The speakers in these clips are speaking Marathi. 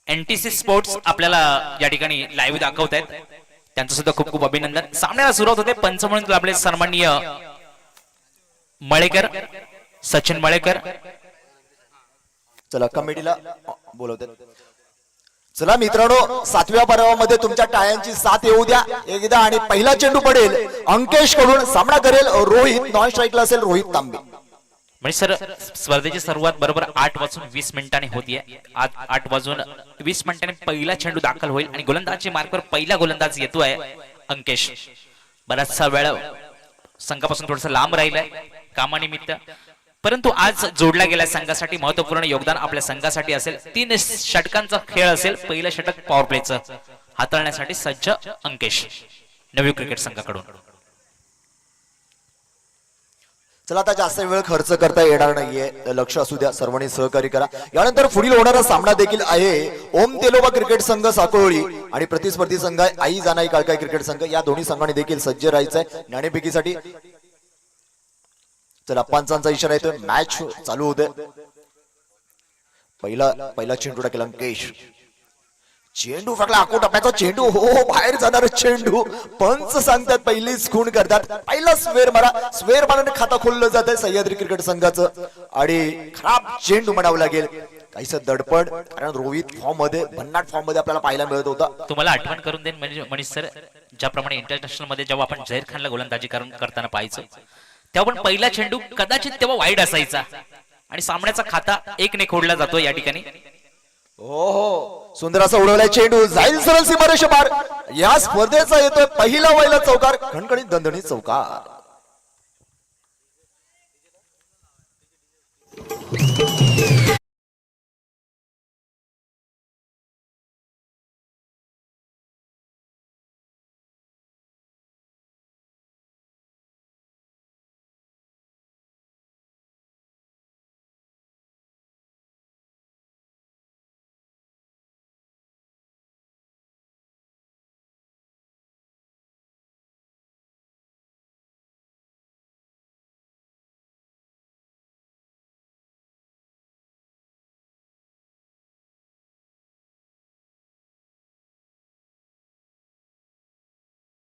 एनटीसी स्पोर्ट्स आपल्याला या ठिकाणी लाईव्ह दाखवत आहेत, त्यांचं सुद्धा खूप खूप अभिनंदन। सामन्याला सुरुवात होते पंच म्हणून आपले सन्माननीय मळेकर, सचिन मळेकर। चला कमिटीला बोलवते। चला मित्रांनो, 7व्या पर्वामध्ये तुमच्या टाळ्यांची साथ येऊ द्या एकदा। आणि पहिला चेंडू पडेल अंकेश कडून, सामना करेल रोहित, नॉन स्ट्राईकला असेल रोहित तांबे। म्हणजे सर स्पर्धेची सुरुवात बरोबर 8:20 होतीये। 8:20 पहिला चेंडू दाखल होईल आणि गोलंदाजी मार्कवर पहिला गोलंदाज येतोय अंकेश। बराचसा वेळ संघापासून थोडासा लांब राहिलाय कामानिमित्त, परंतु आज जोडला गेल्या संघासाठी महत्त्वपूर्ण योगदान आपल्या संघासाठी असेल। 3 षटकांचा खेळ असेल, पहिलं षटक पॉवर प्लेचं हाताळण्यासाठी सज्ज अंकेश नवी क्रिकेट संघाकडून। चला आता जास्त वेळ खर्च करता येणार नाहीये, लक्ष असू द्या, सर्वांनी सहकार्य करा। यानंतर पुढील होणारा सामना देखील आहे ओम तेलोबा क्रिकेट संघ साकोळी आणि प्रतिस्पर्धी संघ आई जानाई काळकाई क्रिकेट संघ। या दोन्ही संघांनी देखील सज्ज राहायचंय नाणेफेकीसाठी। चला पंचांचा इशारा येतोय, मॅच चालू होते। पहिला चेंडू टाकेल अंकेश, चेंडू फकला आखो टप्प्याचा चेंडू, हो बाहेर जाणार चेंडू। पंच सांगतात पहिलीच खूण करतात, पहिला स्वेर मारा, स्वेर माराने खाता खोललं जात आहे सह्याद्री क्रिकेट संघाचं। आणि खराब चेंडू म्हणावं लागेल, काहीसं दडपण, कारण रोहित फॉर्म मध्ये, भन्नाट फॉर्म मध्ये आपल्याला पाहायला मिळत होता। तुम्हाला आठवण करून देईन म्हणजे मनीष सर, ज्याप्रमाणे इंटरनॅशनल मध्ये जेव्हा आपण झहीर खानला गोलंदाजी करताना पाहायचो, तेव्हा पण पहिला चेंडू कदाचित तेव्हा वाईड असायचा आणि सामन्याचा खाता 1 ने खोडला जातो। या ठिकाणी हो सुंदर असा उडवलाय चेंडू, जाईल सरळ सीमारेष पार। या स्पर्धेचा येतोय पहिला वैला चौकार, खणखणीत दणदणीत चौकार।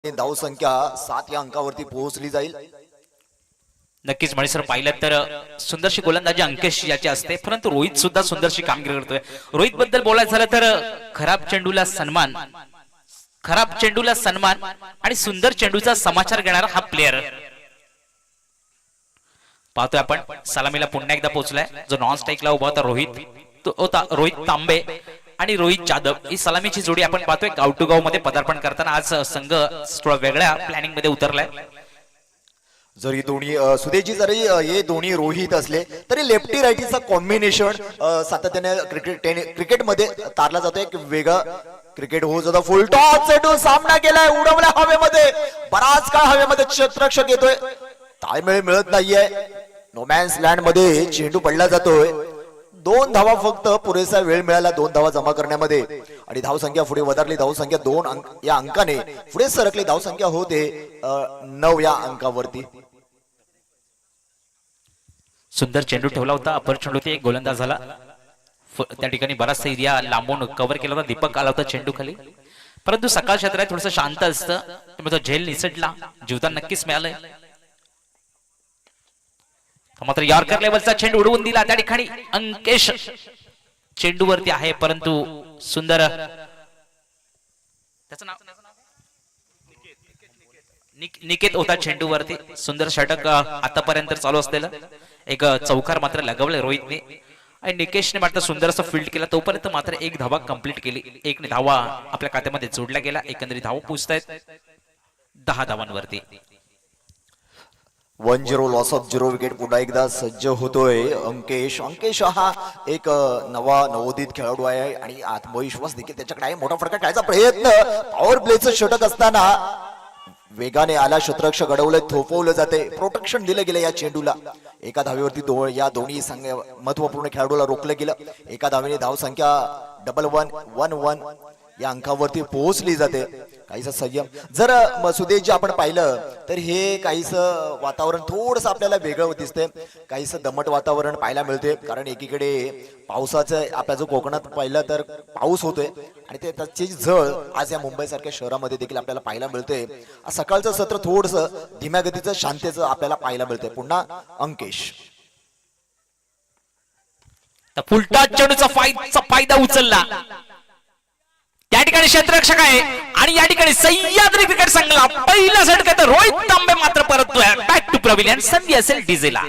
धाव संख्या 7 या अंकावरती पोहोचली जाईल। नक्कीच मणि सर, पाहिलं तर सुंदरशी गोलंदाजी अंकेश याची असते, परंतु रोहित सुद्धा सुंदरशी कामगिरी करतोय। रोहित बद्दल बोलायचं झालं तर खराब चेंडूला सन्मान आणि सुंदर चेंडूचा समाचार घेणारा हा प्लेयर पाहतोय आपण। सलामीला पुन्हा एकदा पोहोचलाय, जो नॉन स्ट्राईकला उभा होता रोहित तांबे आणि रोहित जाधव। ही सलामीची जोडी आपण पाहतोय गाव टू गाव मध्ये पदार्पण करताना। आज संघ थोडा वेगळ्या प्लॅनिंग मध्ये उतरलाय। जरी दोन्ही सुदेशजी, जरी हे दोन्ही रोहित असले तरी लेफ्टी राईटीचा कॉम्बिनेशन सातत्याने क्रिकेट मध्ये तारला जातोय। एक वेगळा क्रिकेट हो जातो। फुल टॉस चेंडू सामना केलाय, उडवला हवेमध्ये, बराच काळ हवेमध्ये क्षेत्ररक्षक येतोय, ताळमेळ मिळत नाहीये। नोमॅन्स लँड मध्ये चेंडू पडला जातोय। 2 धावा फक्त पुरेसा वेळ मिळाला 2 धावा जमा करण्यामध्ये आणि धावसंख्या पुढे वधारली। धावसंख्या 2 या अंकाने पुढे सरकली, धावसंख्या होते 9 या अंकावरती। सुंदर चेंडू ठेवला होता, अपर चेंडू एक गोलंदाज झाला। त्या ठिकाणी बराचसा एरिया लांबून कव्हर केला होता, दीपक आला होता चेंडू खाली, परंतु सकाळ क्षेत्र थोडस शांत असतं, त्यामुळे तो झेल निसटला, जीवदान नक्कीच मिळालंय। मात्र यॉर्कर लेवलचा चेंडू उडवून दिला, त्या ठिकाणी अंकेश चेंडूवरती आहे, परंतु सुंदर त्याचं नाव निकेत होता चेंडूवरती। सुंदर षटक आतापर्यंत चालू असलेलं एक चौकार मात्र लगवले रोहितने आणि निकेशने मात्र सुंदर असं फील्ड केला। तोपर्यंत मात्र 1 धावा कंप्लीट केली, 1 धावा आपल्या खात्यामध्ये जोडला गेला। एकंदरीत धावा पोहोचतायत 10 धावांवरती। 1-0 लॉस ऑफ 0 विकेट पुन्हा एकदा सज्ज होतोय अंकेश। अंकेश हा एक नवा नवोदित खेळाडू आहे आणि आत्मविश्वास देखील त्याच्याकडे आहे। मोठा फटका खेळायचा प्रयत्न, पॉवर प्लेचं षटक असताना वेगाने आला क्षेत्ररक्षक अडवलं, थोपवलं जाते, प्रोटेक्शन दिलं गेलं या चेंडूला। एका धावेवरती या दोन्ही महत्वपूर्ण खेळाडूला रोखलं गेलं। एका धावेने धाव संख्या 1-1 1-1 या अंकावरती पोहोचली जाते. काहीसं संयम जर सुदेशजी आपण पाहिलं तर हे काहीसं वातावरण थोडंसं आपल्याला वेगळं दिसतंय. काहीसं दमट वातावरण पाहायला मिळते, कारण एकीकडे पावसाचं आपल्या जो कोकणात पाहिलं तर पाऊस होतोय आणि त्याची झळ आज या मुंबई सारख्या शहरामध्ये देखील आपल्याला पाहायला मिळते. सकाळचं सत्र थोडंसं धीम्या गतीचं शांततेचं आपल्याला पाहायला मिळते. पुन्हा अंकेश फुलटॉस चेंडूचा फायदा उचलला. या ठिकाणी क्षेत्ररक्षक आहे आणि या ठिकाणी सह्याद्री क्रिकेट संघाला पहिला षटक, तर रोहित तांबे मात्र परततोय बॅक टू प्रविलियन. संधी असेल डीजेला.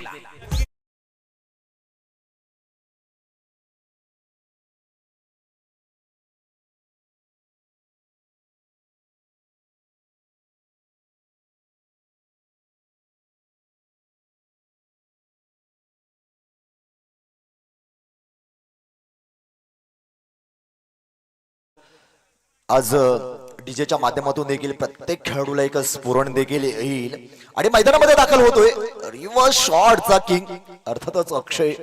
आज डीजेच्या माध्यमातून देखील प्रत्येक खेळाडूला एक स्फुरण देखील येईल आणि मैदानामध्ये दाखल होतोय रिव्हर्स शॉटचा किंग अर्थातच अक्षय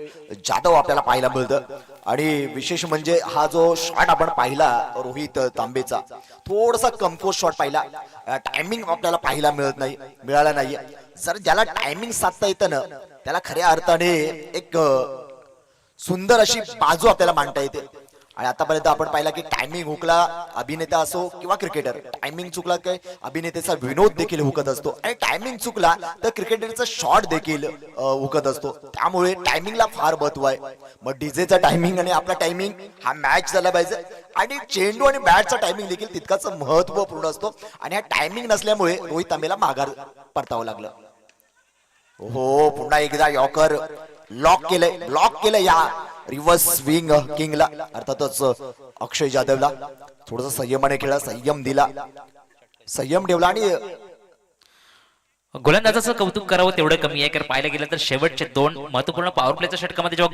जाधव आपल्याला पाहायला मिळतं. आणि विशेष म्हणजे हा जो शॉट आपण पाहिला रोहित तांबेचा, थोडासा कमकोज शॉट पाहिला. टायमिंग आपल्याला पाहायला मिळाला नाही. जर ज्याला टायमिंग साधता येतं ना त्याला खऱ्या अर्थाने एक सुंदर अशी बाजू आपल्याला मांडता येते. आणि आतापर्यंत आपण पाहिला की टायमिंग हुकला अभिनेता असो किंवा क्रिकेटर, टायमिंग चुकला काय अभिनेत्याचा विनोद देखील हुकत असतो आणि टायमिंग चुकला तर क्रिकेटरचा शॉट देखील हुकत असतो. त्यामुळे टायमिंगला फार महत्व आहे. मग डीजेचा टायमिंग आणि आपला टायमिंग हा मॅच झाला पाहिजे आणि चेंडू आणि बॅटचा टायमिंग देखील तितकाच महत्वपूर्ण असतो. आणि हा टायमिंग नसल्यामुळे रोहित तांबेला माघार परतावं लागलं. हो, पुन्हा एकदा यॉर्कर ब्लॉक केलंय या रिव्हर्स स्विंग किंगला, अर्थातच अक्षय जाधवला. थोडस संयमाने खेळला, संयम दिला, संयम ठेवला. आणि गोलंदाजाचं कौतुक करावं तेवढं कमी आहे, कारण पाहायला गेलं तर शेवटचे 2 महत्वपूर्ण पॉवर प्लेच्या षटकामध्ये जेव्हा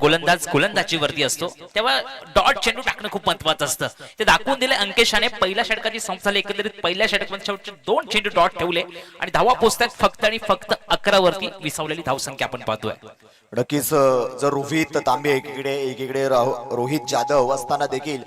गोलंदाजी वरती असतो तेव्हा डॉट चेंडू टाकणं खूप महत्वाचं असतं. ते दाखवून दिले अंकेशाने. पहिल्या षटकाची संप झाली. एकंदरीत पहिल्या षटकामध्ये शेवटचे 2 चेंडू डॉट ठेवले आणि धावा पोहोचतात फक्त आणि फक्त 11 वरती विसावलेली धावसंख्या आपण पाहतोय. नक्कीच जर रोहित तांबे एकीकडे रोहित जाधव असताना देखील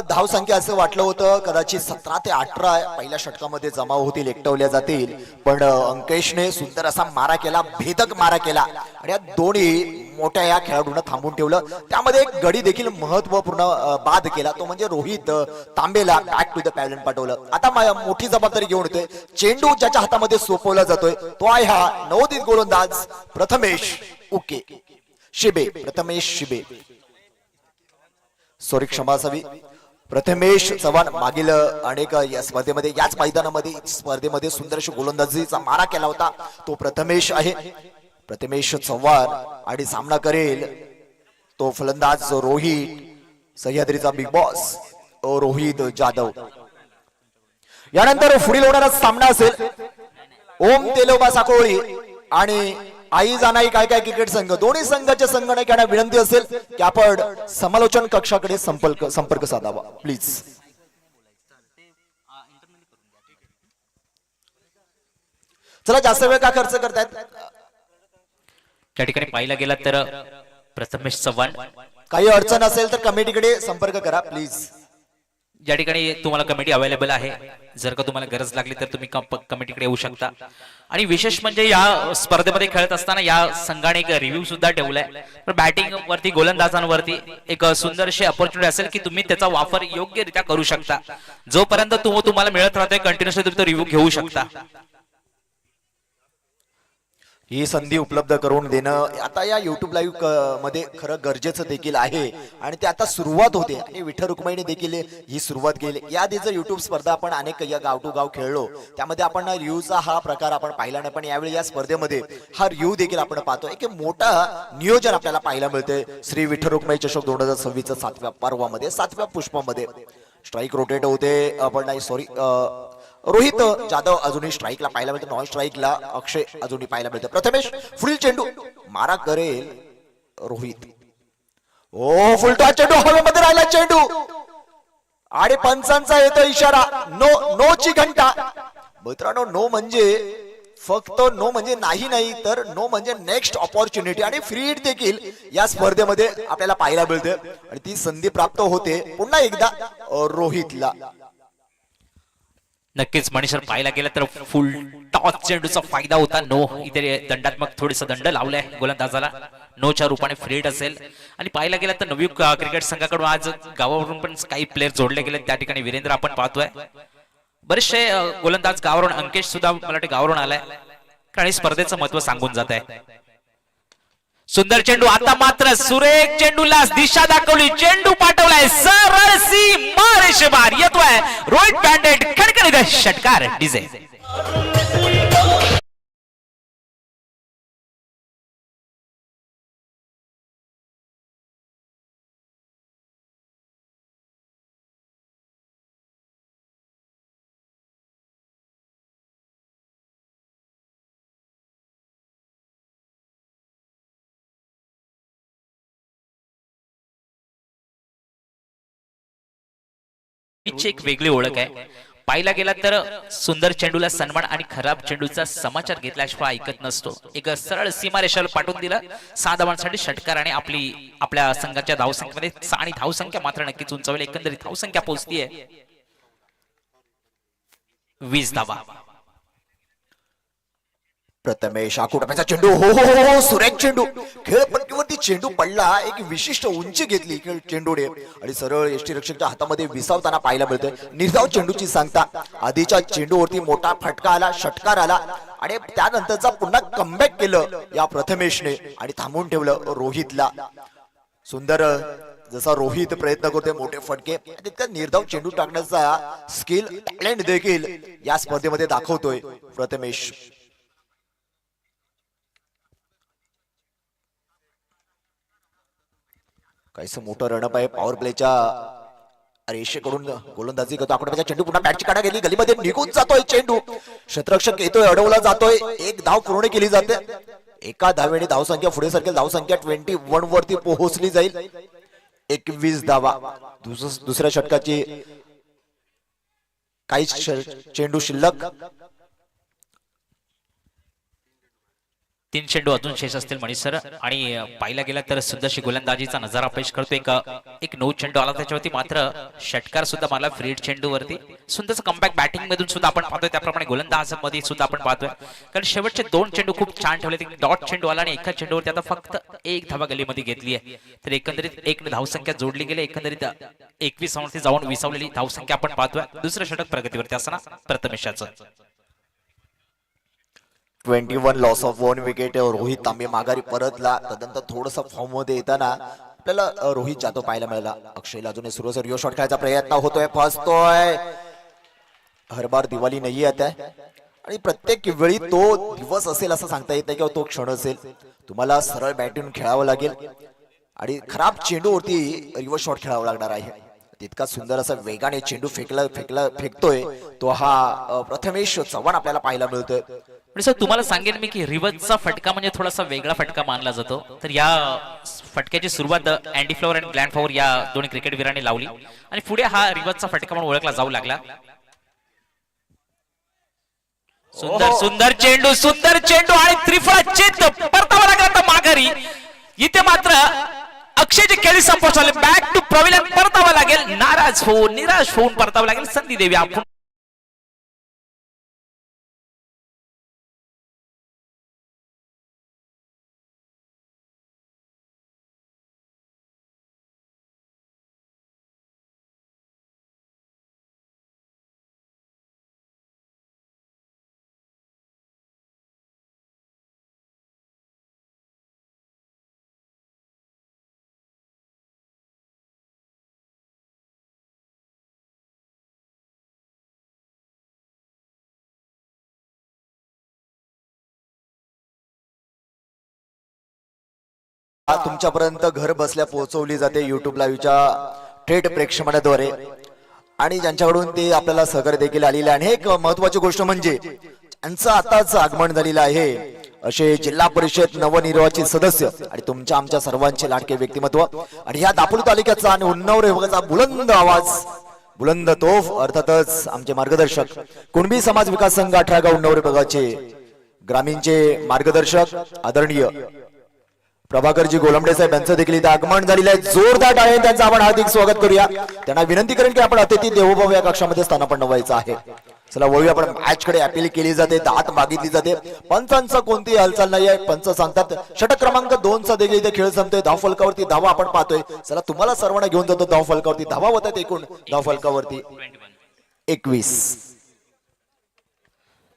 धावसंख्या असं वाटलं होतं कदाचित 17 ते 18 पहिल्या षटकामध्ये जमा होतील, एकटवल्या जातील. पण अंकेशने सुंदर असा मारा केला, भेदक मारा केला आणि या दोन्ही मोठ्या या खेळाडूंना थांबून ठेवलं. त्यामध्ये एक गडी देखील महत्वपूर्ण बाद केला, तो म्हणजे रोहित तांबेला बॅक टू द पॅव्हलियन पाठवलं. आता मोठी जबाबदारी घेऊन येतोय. चेंडू ज्याच्या हातामध्ये सोपवला जातोय तो आहे हा नवोदित गोलंदाज प्रथमेश शिबे. सॉरी, क्षमा असावी. प्रथमेश चव्हाण मागील अनेक या स्पर्धेमध्ये, याच मैदानामध्ये स्पर्धेमध्ये सुंदर अशी गोलंदाजीचा मारा केला होता तो प्रथमेश आहे. प्रथमेश चव्हाण आणि सामना करेल तो फलंदाज रोहित, सह्याद्रीचा बिग बॉस रोहित जाधव. यानंतर पुढील होणारा सामना असेल ओम तेलोबा साकोळी आणि आई जानाई काय क्रिकेट संघ. दोन्ही संघाच्या संघटकांना विनंती असेल की आपण समालोचन कक्षाकडे संपर्क साधावा प्लीज. चला, जास्त वेळ का खर्च करतायत. त्या ठिकाणी पाहिला गेला तर प्रथमेश चव्हाण, काही अडचण असेल तर कमिटीकडे संपर्क करा प्लीज. या ठिकाणी तुम्हाला कमिटी अवेलेबल आहे. जर का तुम्हाला गरज लागली तर तुम्ही कमिटीकडे येऊ शकता. आणि विशेष म्हणजे या स्पर्धेमध्ये खेळत असताना या संघाने एक रिव्ह्यू सुद्धा ठेवलाय. तर बॅटिंग वरती गोलंदाजांवरती एक सुंदर अशी अपॉर्च्युनिटी असेल की तुम्ही त्याचा वापर योग्यरित्या करू शकता. जोपर्यंत तुम्हाला मिळत राहतोय कंटिन्युअसली तुम्ही तो रिव्ह्यू घेऊ शकता. ही संधी उपलब्ध करून देणं आता या युट्यूब लाईव्ह मध्ये खरं गरजेचं देखील आहे. आणि ते आता सुरुवात होते आणि विठ्ठल रुक्माईने देखील ही सुरुवात केली. याआधी जर युट्यूब स्पर्धा आपण अनेक या गाव टू गाव खेळलो त्यामध्ये आपण रिव्ह्यूचा हा प्रकार आपण पाहिला नाही. पण यावेळी या स्पर्धेमध्ये हा रिव्ह्यू देखील आपण पाहतो. एक मोठा नियोजन आपल्याला पाहायला मिळते. श्री विठ्ठल रुक्माई चषक 2026 7व्या पर्वामध्ये 7व्या पुष्पामध्ये स्ट्राईक रोटेट होते. आपण नाही, सॉरी, रोहित जाधव अजूनही स्ट्राईकला पाहायला मिळतो. नॉन स्ट्राईकला अक्षय अजूनही पाहायला मिळतं. प्रथमेश पुढील चेंडू मारा करेल रोहित. ओ, फुलटॉस चेंडू हवेमध्ये राहिला चेंडू आणि पंचांचा येतो इशारा. नो ची घंटा. मित्रांनो, नो म्हणजे फक्त नो म्हणजे नाही तर नो म्हणजे नेक्स्ट ऑपॉर्च्युनिटी. आणि फ्री हिट देखील या स्पर्धेमध्ये आपल्याला पाहायला मिळते आणि ती संधी प्राप्त होते. पुन्हा एकदा रोहितला. नक्कीच मनीषर पाहायला गेलं तर फुल टॉस चेंडूचा फायदा होता. नो इथे दंडात्मक थोडस दंड लावलाय गोलंदाजाला. नोच्या रूपाने फ्रेड असेल. आणि पाहायला गेलं तर नवी क्रिकेट संघाकडून आज गावावरून पण काही प्लेयर जोडले गेले. त्या ठिकाणी वीरेंद्र आपण पाहतोय. बरेचसे गोलंदाज गावावरून, अंकेश सुद्धा मला वाटतं गावावरून आलाय. कारण स्पर्धेचं महत्व सांगून जात आहे. सुंदर चेंडू, आता मात्र सुरेख चेंडूला दिशा दाखवली. चेंडू पाठवलाय सरळ सीमा रेषेबाहेर येतोय. रोहित बँडेट खडखडीत षटकार डीजे. पिचची एक वेगळी ओळख आहे. पाहिला गेला तर सुंदर चेंडूला सन्मान आणि खराब चेंडूचा समाचार घेतल्याशिवाय ऐकत नसतो. एक सरळ सीमारेषेला पाठवून दिलं 6 धावांसाठी षटकार आणि आपल्या संघाच्या धावसंख्येमध्ये आणि धावसंख्या मात्र नक्कीच उंचावली. एकंदरीत धावसंख्या पोहोचतीये 20 धावा. प्रथमेश आकुटप्याचा चेंडू, हो हो हो, सुरेख चेंडू. खेळपट्टीवरती चेंडू पडला. एक विशिष्ट उंची घेतली चेंडूने आणि सरळ यष्टीरक्षकच्या हातामध्ये विसावताना पाहायला मिळतोय. निर्धाव चेंडूची सांगता. आधीच्या चेंडूवरती मोठा फटका आला, षटकार आला आणि त्यानंतरचा पुन्हा कमबॅक केलं या प्रथमेशने आणि थांबून ठेवलं रोहितला. सुंदर जसा रोहित प्रयत्न करतोय मोठे फटके, तितका निर्धाव चेंडू टाकण्याचा स्किल, टॅलेंट देखील या स्पर्धेमध्ये दाखवतोय प्रथमेश. काहीच मोठं रणप आहे. पॉवर प्लेच्या रेषेकडून गोलंदाजी करतो. आकुटप्याचा चेंडू पुन्हा बॅटची काढा गेली, गलीमध्ये निघून जातोय चेंडू. क्षेत्ररक्षक येतोय, अडवला जातोय. एक धाव पूर्ण केली जाते. एका धावेने धावसंख्या पुढे सरकेल. धावसंख्या 21 वरती पोहोचली जाईल. 21 धावा. दुसऱ्या षटकाची काहीच चेंडू शिल्लक. 3 चेंडू अजून शेष असतील मनीष सर. आणि पाहिला गेला तर सुंदरशी गोलंदाजीचा नजारा पेश करतो. एक 9 चेंडू आला त्याच्यावरती मात्र षटकार सुद्धा मला फ्रीड चेंडूवरती. सुंदरचं कमबॅक बॅटिंग मधून सुद्धा आपण पाहतोय. त्याप्रमाणे गोलंदाज मध्ये सुद्धा आपण पाहतोय. कारण शेवटचे 2 चेंडू खूप छान ठेवले. डॉट चेंडू आला आणि एका चेंडूवरती आता फक्त 1 धावा गलीमध्ये घेतली आहे. तर एकंदरीत 1 धावसंख्या जोडली गेली. एकंदरीत 21 वरती जाऊन विसावलेली धावसंख्या आपण पाहतोय. दुसरं षटक प्रगतीवरती असताना प्रथमेशाचं. 21 लॉस ऑफ 1 विकेट. रोहित तांबे माघारी परतला. तदनंतर थोडस फॉर्म मध्ये येताना आपल्याला रोहित जाधव पाहायला मिळाला. अक्षयला अजून सुरू रिओ शॉट खेळायचा प्रयत्न होतोय, फसतोय. हर बार दिवाळी नाही आता आणि प्रत्येक वेळी तो दिवस असेल असं सांगता येत नाही किंवा तो क्षण असेल. तुम्हाला सरळ बॅटिंग खेळावं लागेल आणि खराब चेंडूवरती रिव्हर्स शॉट खेळावा लागणार आहे. तितका सुंदर असा वेगाने चेंडू फेकतोय तो हा प्रथमेश चव्हाण आपल्याला पाहायला मिळतोय. सर तुम्हाला सांगेन मी की रिव्हर्सचा फटका म्हणजे थोडासा वेगळा फटका मानला जातो. तर या फटक्याची सुरुवात अँडी फ्लॉवर आणि ग्लॅन फ्लॉवर या दोन्ही क्रिकेटवीरांनी लावली आणि पुढे हा रिव्हर्सचा फटका म्हणून ओळखला जाऊ लागला. सुंदर सुंदर चेंडू आणि त्रिफळाचेत परतावा लागला माघारी. इथे मात्र अक्षयची खेळी संपवली. बॅक टू प्रविलन परतावा लागेल. निराश होऊन परतावा लागेल. संधी देवी आपण. तुमच्यापर्यंत घर बसल्या पोहोचवली जाते युट्यूब लाईव्हच्या थेट प्रेक्षणाद्वारे आणि ज्यांच्याकडून ते आपल्याला सहकार्य देखील आलेले आहे. एक महत्वाची गोष्ट म्हणजे त्यांचं आताच आगमन झालेलं आहे असे जिल्हा परिषद नवनिर्वाचित सदस्य आणि तुमच्या आमच्या सर्वांचे लाडके व्यक्तिमत्व आणि ह्या दापोली तालुक्याचा आणि उन्नाव विभागाचा बुलंद आवाज, बुलंद तोफ, अर्थातच आमचे मार्गदर्शक कुणबी समाज विकास संघ 18 गाव उन्नाव विभागाचे ग्रामीणचे मार्गदर्शक आदरणीय प्रभाकरजी गोलमडे साहेब यांचं देखील इथे आगमन झालेलं आहे. जोरदार टाळ्या त्यांचं आपण हार्दिक स्वागत करूया. त्यांना विनंती करेन की आपण अतिथी देवोभव या कक्षामध्ये स्थानापन्न व्हायचं आहे. चला वळूया आपण मॅच कडे. अपील केली जाते, दात मागितली जाते, पंचांचं कोणतीही हालचाल नाही आहे. पंच सांगतात षटक क्रमांक 2 चा देखील इथे खेळ संपतोय. धाव फलकावरती धावा आपण पाहतोय. चला तुम्हाला सर्वांना घेऊन जातो धाव फलकावरती. धावा होतात एकूण धाव फलकावरती 21.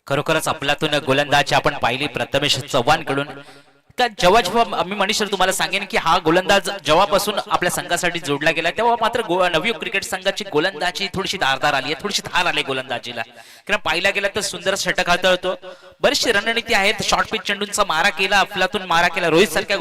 खरोखरच आपल्यातून गोलंदाज आपण पाहिली प्रथमेश चव्हाण कडून. का जेव्हा मी मनीष सर तुम्हाला सांगेन की हा गोलंदाज जेव्हापासून आपल्या संघासाठी जोडला गेला तेव्हा मात्र नवयुग क्रिकेट संघाची गोलंदाजी थोडीशी धारदार आली आहे, थोडीशी धार आली गोलंदाजीला. कारण पाहिला गेला तर सुंदर षटक हाताळतो, बरीचशी रणनीती आहेत. शॉर्ट पिच चेंडूंचा मारा केला, अफलातून मारा केला, रोहित सारख्या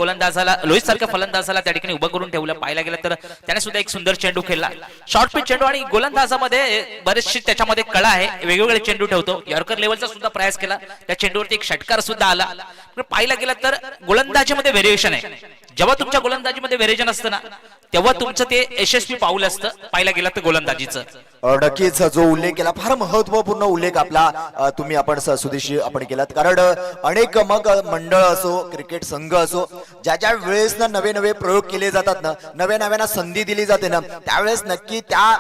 फलंदाजाला त्या ठिकाणी उभं करून ठेवलं. पाहिला गेला तर त्याने सुद्धा एक सुंदर चेंडू खेळला. शॉर्ट पिच चेंडू आणि गोलंदाजामध्ये बरेचशी त्याच्यामध्ये कळा आहे, वेगवेगळे चेंडू ठेवतो. यॉर्कर लेवलचा सुद्धा प्रयास केला, त्या चेंडूवरती एक षटकार सुद्धा आला. पाहिला गेला तर गोलंदाजीमध्ये व्हेरिएशन आहे. जेव्हा तुमच्या गोलंदाजीमध्ये व्हेरिएशन असतं ना तेव्हा तुमचं ते यशस्वी पाऊल असतं. पाहिला गेला तर गोलंदाजीचं नक्कीच जो उल्लेख केला फार महत्वपूर्ण उल्लेख आपला तुम्ही आपण सुदेशी आपण केलात. कारण अनेक मग मंडळ असो, क्रिकेट संघ असो, ज्या ज्या वेळेस ना नवे नवे प्रयोग केले जातात ना, नव्या नव्याना संधी दिली जाते ना, त्यावेळेस नक्की त्या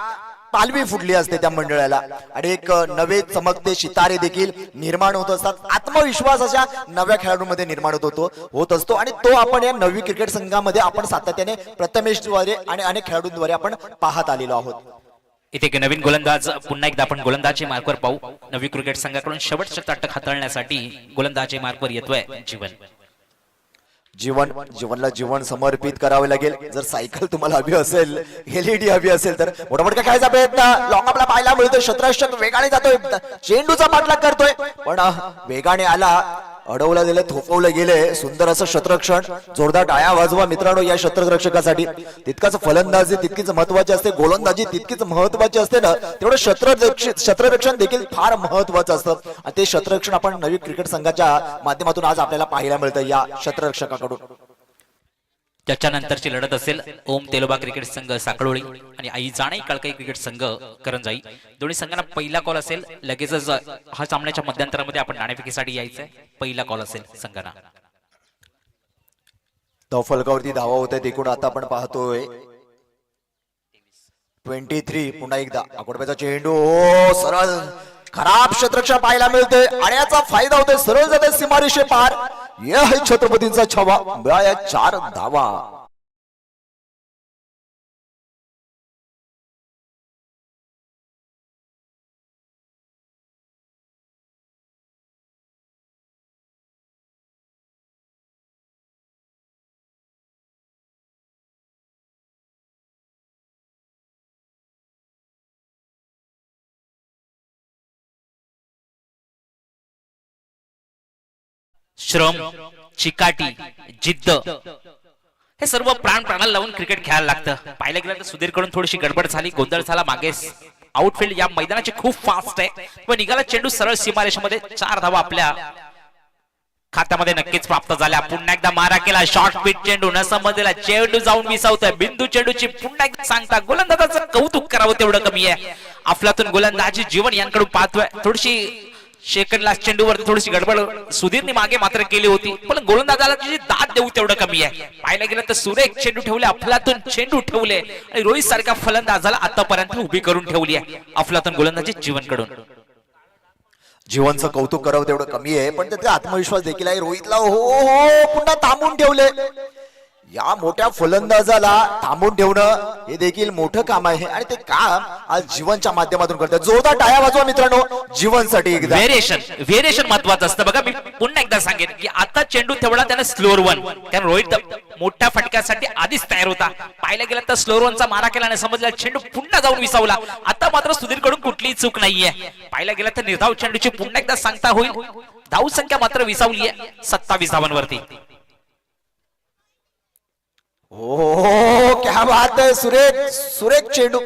पालवी फुटली असते त्या मंडळाला आणि एक नवे चमकते सितारे देखील निर्माण होत असतात. आत्मविश्वास अशा नव्या खेळाडूंमध्ये निर्माण होत असतो आणि तो आपण या नवी क्रिकेट संघामध्ये आपण सातत्याने प्रथमेशद्वारे आणि अनेक खेळाडूंद्वारे आपण पाहत आलेलो आहोत. इथे एक नवीन गोलंदाज पुन्हा एकदा आपण गोलंदाजी मार्कवर पाहू. नवी क्रिकेट संघाकडून शेवटचं तटक हाताळण्यासाठी गोलंदाजी मार्कवर येतोय जीवनला जीवन समर्पित करावे लागेल. जर सायकल तुम्हाला हवी असेल, एलईडी हवी असेल तर मोठा खेळायचा प्रयत्न लॉंग आपला पाहायला मिळतोय. शतरक्षक वेगाने जातोय, चेंडूचा पाठलाग करतोय पण वेगाने आला, अडवलं गेलं, थोपवलं गेले. सुंदर असं शतरक्षण. जोरदार टाळ्या वाजवा मित्रांनो या शतरक्षकासाठी. तितकाच फलंदाजी तितकीच महत्वाची असते, गोलंदाजी तितकीच महत्वाची असते ना, तेवढं शतरक्षण देखील फार महत्वाचं असतं आणि ते शतरक्षण आपण नवी क्रिकेट संघाच्या माध्यमातून आज आपल्याला पाहायला मिळतं या शतरक्षकाकडून. त्याच्यानंतरची लढत असेल ओम तेलोबा क्रिकेट संघ साकळोळी आणि आई जाणे कळकाई क्रिकेट संघ करंजाई. दोन्ही संघांना पहिला कॉल असेल. लगेचच हा सामन्याच्या मध्यंतरामध्ये आपण नाणेफेकीसाठी यायचंय. पहिला कॉल असेल संघांना. धावफलकावरती धावा होत आहेत एकूण आता आपण पाहतोय 23. पुन्हा एकदा आकोडप्याचा चेंडू सरळ खराब शतरक्षण पाहायला मिळतोय आणि याचा फायदा होतोय. सरळ जाते सीमारेषे पार. या है छत्रपतींचा छावा. 4 धावा. श्रम, चिकाटी, जिद्द हे सर्व प्राणाला लावून क्रिकेट खेळायला लागतं. पाहिलं गेलं तर सुधीर कडून थोडीशी गडबड झाली, गोंधळ झाला. मागे आउटफील्ड या मैदानाची खूप फास्ट आहे पण निघाला चेंडू सरळ सीमारेषेमध्ये. 4 धावा आपल्या खात्यामध्ये नक्कीच प्राप्त झाल्या. पुन्हा एकदा मारा केला. शॉर्ट पिच चेंडू न समजलेला चेंडू जाऊन विसावतोय. बिंदू चेंडूची पुन्हा एकदा सांगता गोलंदाजाचं कौतुक करावं तेवढं कमी आहे. अफलातून गोलंदाजी जीवन यांकडून पाहतोय. थोडीशी सेकंड लास्ट चेंडूवर थोडीशी गडबड सुधीरने मागे मात्र केली होती पण गोलंदाजाला जी दाद देऊ तेवढं कमी आहे. पाहिलं गेलं तर सुरेख चेंडू ठेवले, अफलातून चेंडू ठेवले आणि रोहित सारख्या फलंदाजाला आतापर्यंत उभी करून ठेवली आहे अफलातून गोलंदाजी जीवनकडून. जीवनचं कौतुक करावं तेवढं कमी आहे पण त्याचा आत्मविश्वास देखील आहे. रोहितला हो पुन्हा थांबून ठेवले. या मोठ्या फलंदाजाला थांबून ठेवणं हे देखील मोठं काम आहे आणि ते काम आज जीवनच्या माध्यमातून करतात. जोरदार टाळ्या वाजवा मित्रांनो जीवनसाठी. एकदा व्हेरिएशन महत्वाचं असतं. बघा मी पुन्हा एकदा सांगेन की आता चेंडू ठेवला त्याने स्लोअर 1 कारण रोहित मोठ्या फटक्यासाठी आधीच तयार होता. पाहिलं गेलं तर स्लोअर 1चा मारा केला आणि समजला चेंडू पुन्हा जाऊन विसावला. आता मात्र सुधीर कडून कुठलीही चूक नाहीये. पाहिलं गेलं तर निर्धाव चेंडूची पुन्हा एकदा सांगता होईल. धाव संख्या मात्र विसावली आहे 27 धावांवरती. ओ क्या बात है. सुरेख चेंडू.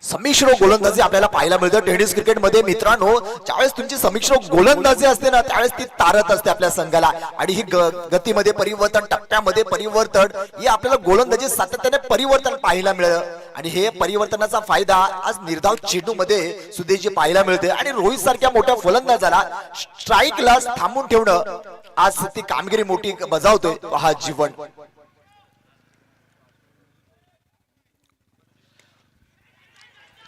संमिश्र गोलंदाजी आपल्याला पाहायला मिळतं टेनिस क्रिकेटमध्ये. मित्रांनो, ज्यावेळेस तुमची संमिश्र गोलंदाजी असते ना, त्यावेळेस ती तारत असते आपल्या संघाला. आणि ही गतीमध्ये परिवर्तन, टप्प्यामध्ये परिवर्तन, हे आपल्याला गोलंदाजी सातत्याने परिवर्तन पाहायला मिळतं. आणि हे परिवर्तनाचा फायदा आज निर्धाव चेंडूमध्ये सुदेशजी पाहायला मिळते. आणि रोहित सारख्या मोठ्या फलंदाजाला स्ट्राईकला थांबून ठेवणं, आज ती कामगिरी मोठी बजावतोय हा जीवन.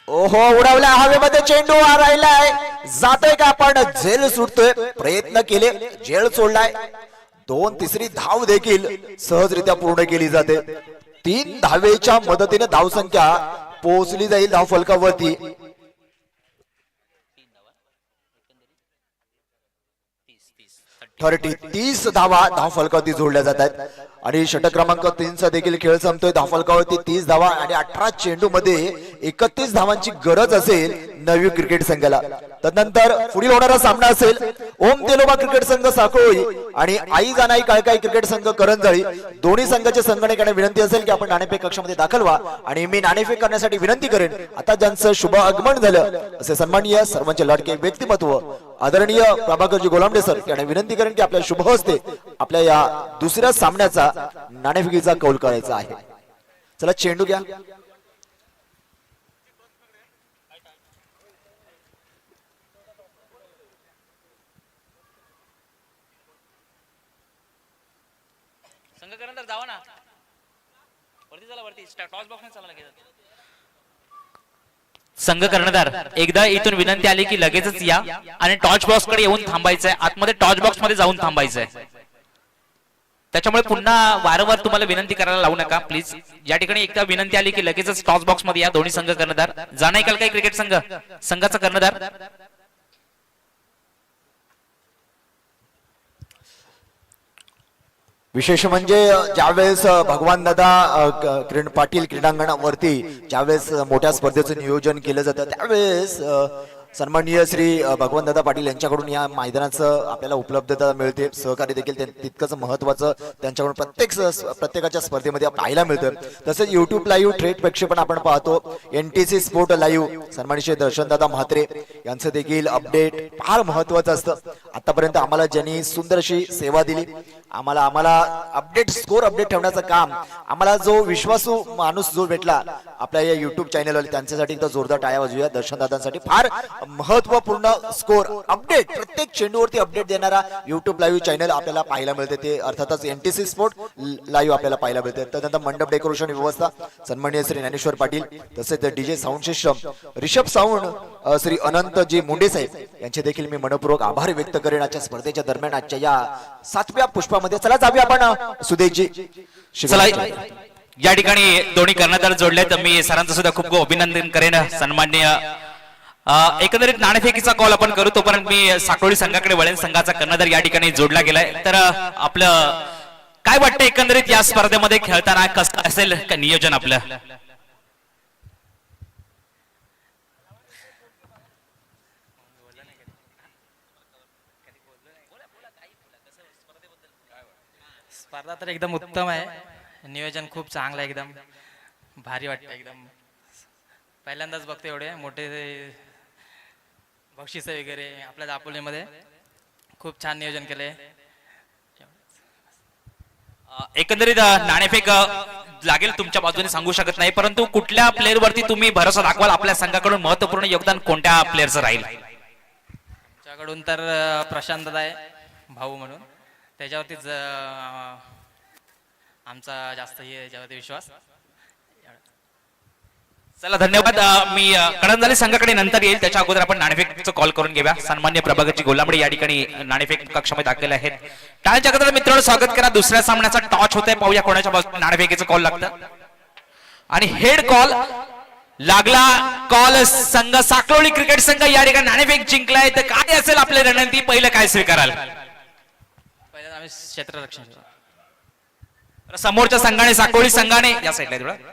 ओहो, उडवला हवेमध्ये चेंडू राहिलाय, जातोय का आपण? झेल सुटतोय, प्रयत्न केले, झेल सोडलाय. 2 तिसरी धाव देखील सहजरित्या पूर्ण केली जाते. 3 धावेच्या मदतीने धावसंख्या पोहोचली जाईल धाव फलकावरती. 30 धावा धाव फलकावरती जोडल्या जात आहेत. आणि षटक क्रमांक 3 चा देखील खेळ संपतोय. धाव फलकावरती 30 धावा आणि 18 चेंडू मध्ये 31 धावांची गरज असेल नवी क्रिकेट संघाला. तदनंतर पुढील होणारा सामना असेल ओम तेलोबा क्रिकेट संघ साकोळी आणि आई जानाई काळकाई क्रिकेट संघ करंजळी. दोन्ही संघाच्या संघटनेकडे विनंती असेल की आपण नाणेफेक कक्षामध्ये दाखल व्हा. आणि मी नाणेफेक करण्यासाठी विनंती करेन, आता ज्यांचं शुभ आगमन झालं असे सन्माननीय सर्वांचे लाडके व्यक्तिमत्व आदरणीय प्रभाकरजी गोलांबे सर यांना विनंती करेन की आपल्या शुभ हस्ते आपल्या या दुसऱ्या सामन्याचा नाणेफेकीचा कौल करायचा आहे. चला, चेंडू घ्या. संघ कर्णधार जावा ना वरती, चला वरती. टॉस बॉक्स नाही चालला लगेच. संघ कर्णधार, एकदा इथून विनंती आली की लगेचच या आणि टॉर्च बॉक्स कडे येऊन थांबायचंय. आतमध्ये टॉर्च बॉक्स मध्ये जाऊन थांबायचंय. त्याच्यामुळे पुन्हा वारंवार तुम्हाला विनंती करायला लावू नका प्लीज. या ठिकाणी एकदा विनंती आली की लगेचच टॉस बॉक्स मध्ये या. दोन्ही संघ कर्णधार, जानाई कालकाई क्रिकेट संघ संघाचा कर्णधार. विशेष म्हणजे ज्यावेळेस भगवान दादा किरण पाटील क्रीडांगणावरती ज्यावेळेस मोठ्या स्पर्धेचं नियोजन केलं जातं, त्यावेळेस सन्माननीय श्री भगवान दादा पाटील यांच्याकडून या मैदानाचं आपल्याला उपलब्धता मिळते. सहकार्य देखील तितकंच महत्वाचं त्यांच्याकडून प्रत्येकाच्या स्पर्धेमध्ये पाहायला मिळतं. तसेच युट्यूब लाईव्ह थेट प्रक्षेपण आपण पाहतो. NTC स्पोर्ट लाईव्ह सन्माननीय श्री दर्शनदादा म्हात्रे यांचं देखील अपडेट फार महत्वाचं असतं. आतापर्यंत आम्हाला ज्यांनी सुंदर अशी सेवा दिली, आम्हाला अपडेट स्कोर अपडेट ठेवण्याचं काम, आम्हाला जो विश्वासू माणूस जो भेटला आपल्या या युट्यूब चॅनलवर, त्यांच्यासाठी एकदा जोरदार टाळ्या वाजवूया. दर्शनदादांसाठी फार महत्वपूर्ण स्कोर अपडेट, प्रत्येक चेंडूवरती अपडेट देणारा युट्यूब लाईव्ह चॅनल आपल्याला पाहायला मिळते. ते अर्थातच NTC स्पोर्ट लाईव्ह आपल्याला पाहायला मिळते. त्यानंतर मंडप डेकोरेशन व्यवस्था सन्माननीय श्री ज्ञानेश्वर पाटील, तसेच DJ sound system Rishabh sound Shri Anantji Munde Saheb यांचे देखील मी मनपूर्वक आभार व्यक्त करेन आजच्या स्पर्धेच्या दरम्यान, आजच्या या 7व्या पुष्पामध्ये. चला जाऊया आपण सुदेशजी. चला, या ठिकाणी दोन्ही कर्णधार जोडले तर मी सरांचं सुद्धा खूप खूप अभिनंदन करेन. सन्माननीय एकंदरीत नाणेफेकीचा कॉल आपण करू तोपर्यंत मी साकोळी संघाकडे वळेन. संघाचा कर्णधार या ठिकाणी जोडला गेलाय. तर आपलं काय वाटतं एकंदरीत या स्पर्धेमध्ये खेळताना कसं असेल का नियोजन आपलं? स्पर्धा तर एकदम उत्तम आहे. नियोजन खूप चांगलं आहे, एकदम भारी वाटतं. एकदम पहिल्यांदाच बघतो एवढे मोठे बक्षीस वगैरे आपल्या दापोलीमध्ये. खूप छान नियोजन केले. एकंदरीत नाणेफेक लागेल तुमच्या बाजूने सांगू शकत नाही, परंतु कुठल्या प्लेअर वरती तुम्ही भरोसा दाखवाल? आपल्या संघाकडून महत्वपूर्ण योगदान कोणत्या प्लेअरचं राहील? आमच्याकडून तर प्रशांत दादा आहे भाऊ म्हणून, त्याच्यावरतीच आमचा जास्त हे याच्यावरती विश्वास. चला, धन्यवाद. मी कडंजाली संघाकडे नंतर येईल, त्याच्या अगोदर आपण नाणेफेकचं कॉल करून घेऊया. सन्मान्य प्रभाकरजी गोलांबडे या ठिकाणी नाणेफेक कक्षामध्ये दाखल आहेत. टाळ्यांच्या गजरात मित्रांनो स्वागत करा. दुसऱ्या सामन्याचा टॉच होतोय, पाहूया कोणाच्या बाजूने नाणेफेकीचं कॉल लागतं. आणि हेड कॉल लागला. कॉल संघ साकोळी क्रिकेट संघ या ठिकाणी नाणेफेक जिंकलाय. तर काय असेल आपली रणनीती, पहिलं काय स्वीकाराल? पहिल्यांदा आम्ही क्षेत्ररक्षण. समोरच्या संघाने साकोळी संघाने या साईडला थोडं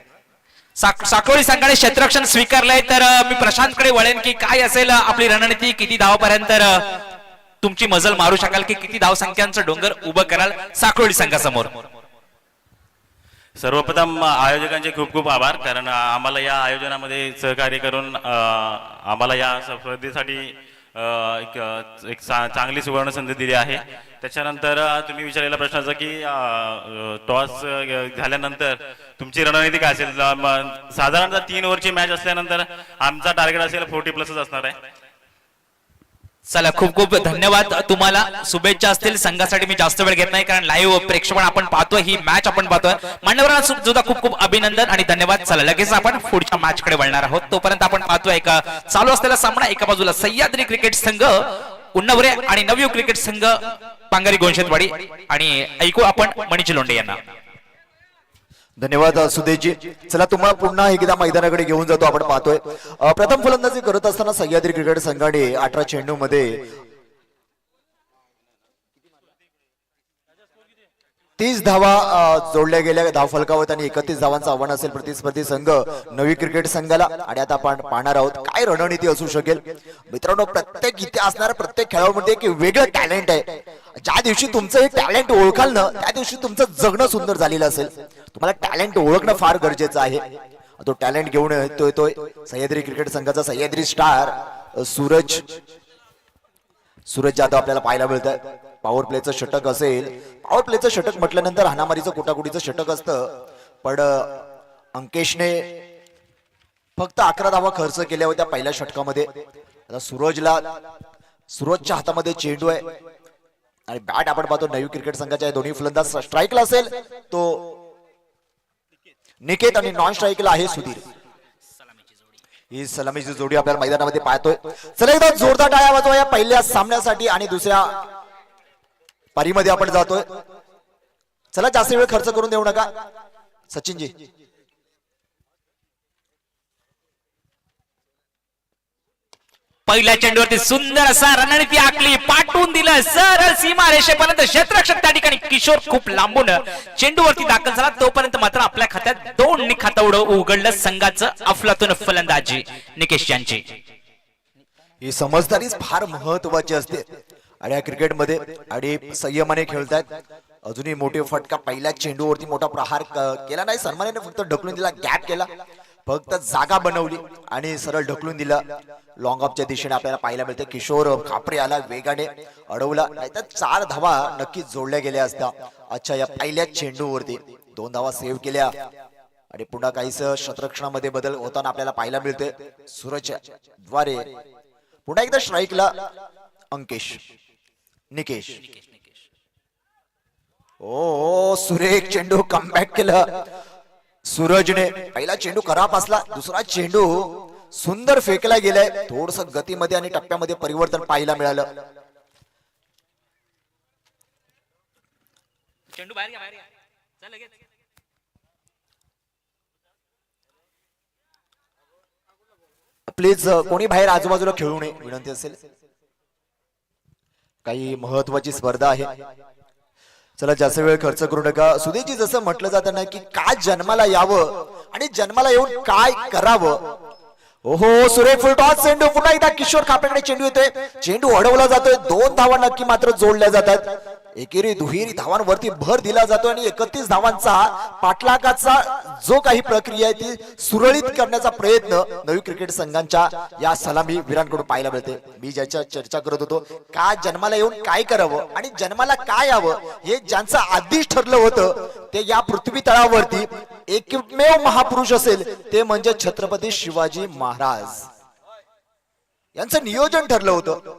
साकोळी संघाने क्षेत्ररक्षण स्वीकारलंय. तर मी प्रशांतकडे वळेन की काय असेल आपली रणनीती, किती धावापर्यंत तुमची मजल मारू शकाल, की किती धाव संख्यांचं डोंगर उभं कराल साकोळी संघासमोर? सर्वप्रथम आयोजकांचे खूप खूप आभार, कारण आम्हाला या आयोजनामध्ये सहकार्य करून आम्हाला या स्पर्धेसाठी एक चांगली सुवर्ण संधी दिली आहे. त्याच्यानंतर तुम्ही विचारलेला प्रश्नाचा की टॉस झाल्यानंतर तुमची रणनीती काय असेल. साधारणतः 3 ओव्हरची मॅच असल्यानंतर आमचा टार्गेट असेल 40+ असणार आहे. चला, खूप खूप धन्यवाद तुम्हाला. शुभेच्छा असतील संघासाठी. मी जास्त वेळ घेत नाही, कारण लाईव्ह प्रेक्षेपण आपण पाहतोय, ही मॅच आपण पाहतोय. मान्यवरांना सुद्धा खूप खूप अभिनंदन आणि धन्यवाद. चला, लगेच आपण पुढच्या मॅच कडे वळणार आहोत. तोपर्यंत आपण पाहतोय एका चालू असलेला सामना. एका बाजूला सह्याद्री क्रिकेट संघ उन्नवरे आणि नवयुग क्रिकेट संघ पांगारी गोंशेतवाडी. आणि ऐकू आपण मणिजी लोंढे यांना. धन्यवाद सुदेशजी. चला, तुम्हाला पुन्हा एकदा मैदानाकडे घेऊन जातो. आपण पाहतोय प्रथम फलंदाजी करत असताना सह्याद्री क्रिकेट संघाने 18 चेंडू मध्ये 30 धावा जोडल्या गेल्या धावफलकावर आणि 31 धावांचं आव्हान असेल प्रतिस्पर्धी संघ नवी क्रिकेट संघाला. आणि आता आपण पाहणार आहोत काय रणनीती असू शकेल. मित्रांनो, प्रत्येक इथे असणाऱ्या प्रत्येक खेळाडूमध्ये एक वेगळं टॅलेंट आहे. ज्या दिवशी तुमचं हे टॅलेंट ओळखाल ना, त्या दिवशी तुमचं जगणं सुंदर झालेलं असेल. तुम्हाला टॅलेंट ओळखणं फार गरजेचं आहे. तो टॅलेंट घेऊन येतोय सह्याद्री क्रिकेट संघाचा सह्याद्री स्टार सूरज जाधव आपल्याला पाहायला मिळतंय. पॉवर प्लेचं षटक असेल. पॉवर प्लेचं षटक म्हटल्यानंतर हाणामारीचं कोटाकोटीचं षटक असतं, पण अंकेशने फक्त 11 धावा खर्च केल्या होत्या पहिल्या षटकामध्ये. आता सूरजच्या हातामध्ये चेंडू आहे आणि बॅट आपण पाहतो नवी क्रिकेट संघाच्या दोन्ही फलंदाज. स्ट्राईकला असेल तो निकेत आणि नॉन स्ट्राईकला आहे सुधीर. ही सलामीची जोडी आपल्याला मैदानामध्ये पाहतोय. चला, एकदा जोरदार टाळ्या वाजवा या पहिल्या सामन्यासाठी. आणि दुसऱ्या पारीमध्ये आपण जातोय. चला, जास्त वेळ खर्च करून देऊ नका सचिनजी. पहिल्या चेंडूवरती सुंदर असा रणनीती आखली, पाठवून दिलं सरळ सीमारेषेपर्यंत. क्षेत्ररक्षक त्या ठिकाणी किशोर खूप लांबून चेंडूवरती दाखल झाला. तोपर्यंत मात्र आपल्या खात्यात 2 निखातवडं उघडलं संघाचं अफलातून फलंदाजी निकेश यांची. ही समजदारी फार महत्वाची असते आणि या क्रिकेटमध्ये. आणि संयमाने खेळतायत. अजूनही मोठे फटका. पहिल्या चेंडूवरती मोठा प्रहार केला नाही सन्मानाने, फक्त ढकलून दिला, गॅप केला, फक्त जागा बनवली आणि सरळ ढकलून दिला. लॉंग ऑफच्या दिशेने आपल्याला पाहायला मिळते. किशोर खापरे आला, वेगाने अडवला, नाहीतर 4 धावा नक्कीच जोडल्या गेल्या असत्या. अच्छा, या पहिल्या चेंडूवरती 2 धावा सेव्ह केल्या. आणि पुन्हा काहीस क्षेत्ररक्षणामध्ये बदल होताना आपल्याला पाहायला मिळते. सूरज द्वारे पुन्हा एकदा स्ट्राईकला अंकेश निकेश. ओ, सुरेख चेंडू कमबॅक केलं सूरजने. पहिला चेंडू खराब असला, दुसरा चेंडू सुंदर फेकला गेलाय. थोडस गतीमध्ये आणि टप्प्यामध्ये परिवर्तन पाहायला मिळालं. चेंडू बाहेर घ्या, चल लगेच. प्लीज कोणी बाहेर आजूबाजूला खेळू नये विनंती असेल. काही महत्वाची स्पर्धा आहे. चला, जास्त वेळ खर्च करू नका. सुदेशजी, जसं म्हटलं जातं ना की काय जन्माला यावं आणि जन्माला येऊन काय करावं. ओहो, सुरेख फुलटॉस चेंडू. पुन्हा एकदा किशोर खापरेकडे चेंडू येतोय. चेंडू अडवला जातोय. 2 धावा नक्की मात्र जोडल्या जातात. एकेरी दुहेरी धावांवरती भर दिला जातो आणि 31 धावांचा पाठलागाचा जो काही प्रक्रिया आहे ती सुरळीत करण्याचा प्रयत्न नवी क्रिकेट संघांच्या या सलामी वीरांकडून पाहायला मिळते. मी ज्याच्या चर्चा करत होतो, का जन्माला येऊन काय करावं आणि जन्माला काय यावं हे ज्यांचं आधीच ठरलं होतं, ते या पृथ्वी तळावरती एकमेव महापुरुष असेल ते म्हणजे छत्रपती शिवाजी महाराज. यांचं नियोजन ठरलं होतं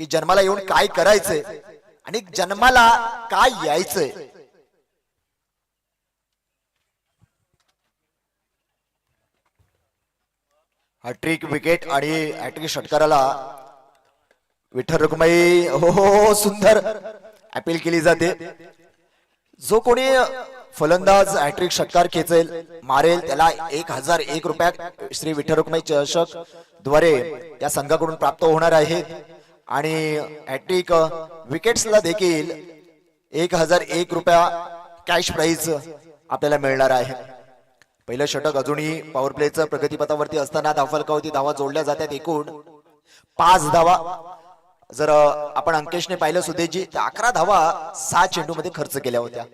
की जन्माला येऊन काय करायचंय आणि जन्माला काय यायचंय. हॅट्रिक विकेट आणि हॅट्रिक षटकाराला विठ्ठल रखुमाई. हो, सुंदर अपील केली जाते. जो कोणी फलंदाज हॅट्रिक षटकार खेचेल, मारेल, त्याला 1001 रुपया श्री विठ्ठल रखुमाई चषक द्वारे या संघाकडून प्राप्त होणार आहेत. आणि हॅट्रिक विकेट्सला देखील 1001 रुपया कॅश प्राइज आपल्याला मिळणार आहे. पहिलं षटक अजूनही पॉवर प्लेचं प्रगतीपथावरती असताना धावफलकावरती धावा जोडल्या जातात. एकूण 5 धावा. जर आपण अंकेशने पाहिलं सुदेशजी, तर 11 धावा 6 चेंडू मध्ये खर्च केल्या होत्या.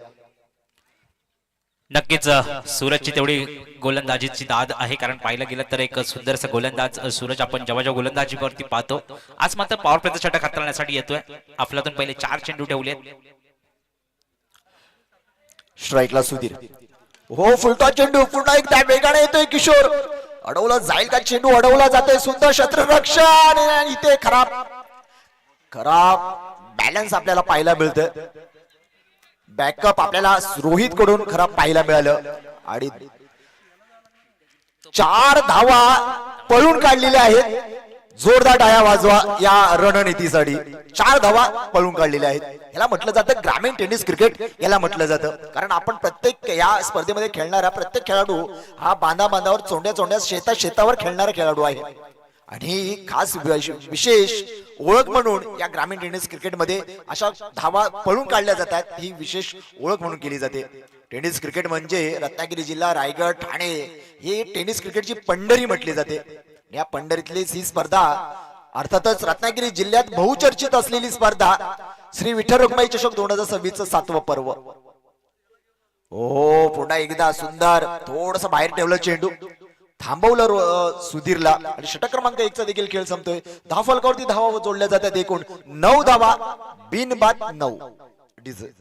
नक्कीच सूरजची तेवढी गोलंदाजीची दाद आहे, कारण पाहिलं गेलं तर एक सुंदरसा गोलंदाज सूरज आपण जेव्हा जेव्हा गोलंदाजीवरती पाहतो, आज मात्र पॉवर प्लेचा षटक हाताळण्यासाठी येतोय. आपल्यातून पहिले 4 चेंडू ठेवलेत. स्ट्राईकला सुधीर. हो, फुलटॉस चेंडू पुन्हा एकदा वेगाने येतोय किशोर. अडवला जाईल का चेंडू? अडवला जातोय. सुंदर क्षेत्ररक्षण आणि इथे खराब खराब बॅलन्स आपल्याला पाहायला मिळतंय. बॅकअप आपल्याला रोहित कडून खराब पाहायला मिळालं आणि 4 धावा पळून काढलेल्या आहेत. जोरदार टाळ्या वाजवा या रणनीतीसाठी. 4 धावा पळून काढलेल्या आहेत. याला म्हटलं जातं ग्रामीण टेनिस क्रिकेट याला म्हटलं जातं, कारण आपण प्रत्येक या स्पर्धेमध्ये खेळणारा प्रत्येक खेळाडू हा बांधावर चोंड्या शेतावर खेळणारा खेळाडू आहे. आणि खास विशेष ओळख म्हणून या ग्रामीण टेनिस क्रिकेटमध्ये अशा धावा पळून काढल्या जातात. ही विशेष ओळख म्हणून केली जाते. टेनिस क्रिकेट म्हणजे रत्नागिरी जिल्हा, रायगड, ठाणे हे टेनिस क्रिकेटची पंढरी म्हटली जाते. या पंढरीतली ही स्पर्धा अर्थातच रत्नागिरी जिल्ह्यात बहुचर्चित असलेली स्पर्धा श्री विठ्ठल रखुमाई चषक 2026 चं 7वं पर्व. हो, पुन्हा एकदा सुंदर थोडस बाहेर ठेवलं चेंडू, थांबवलं सुधीरला आणि षटक क्रमांक 1 चा देखील खेळ संपतोय. धाव फलकावरती धावा जोडल्या जातात. एकूण 9 धावा, बिनबाद 9. डीजे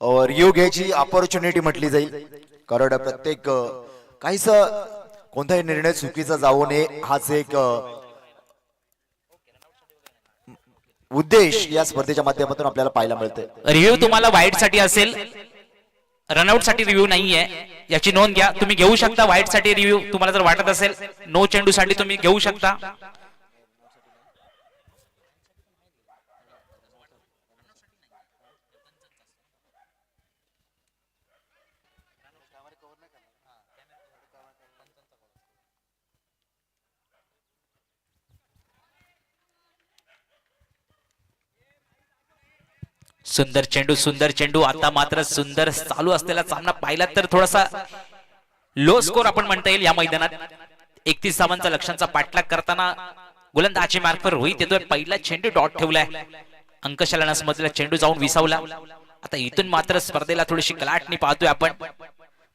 रिओ घ्यायची ऑपॉर्च्युनिटी म्हटली जाईल, कारण प्रत्येक काहीच कोणताही निर्णय चुकीचा जाऊ नये हाच एक उद्देश या स्पर्धेच्या माध्यमातून आपल्याला पाहायला मिळते. रिव्ह्यू तुम्हाला वाईट साठी असेल, रनआउट साठी रिव्ह्यू नाहीये, याची नोंद घ्या. तुम्ही घेऊ शकता वाईट साठी रिव्ह्यू, तुम्हाला जर वाटत असेल. नो चेंडू साठी तुम्ही घेऊ शकता. सुंदर चेंडू, सुंदर चेंडू. आता मात्र सुंदर चालू असलेला सामना पाहिला तर थोडासा लो स्कोर आपण म्हणता येईल या मैदानात. 31 धावांचा लक्ष्यांचा पाठलाग करताना गोलंदाजी मार्फत रोहित येतोय. पहिला चेंडू डॉट ठेवलाय. अंकशाला समजला चेंडू जाऊन विसावला. आता इथून मात्र स्पर्धेला थोडीशी कलाटणी पाहतोय आपण,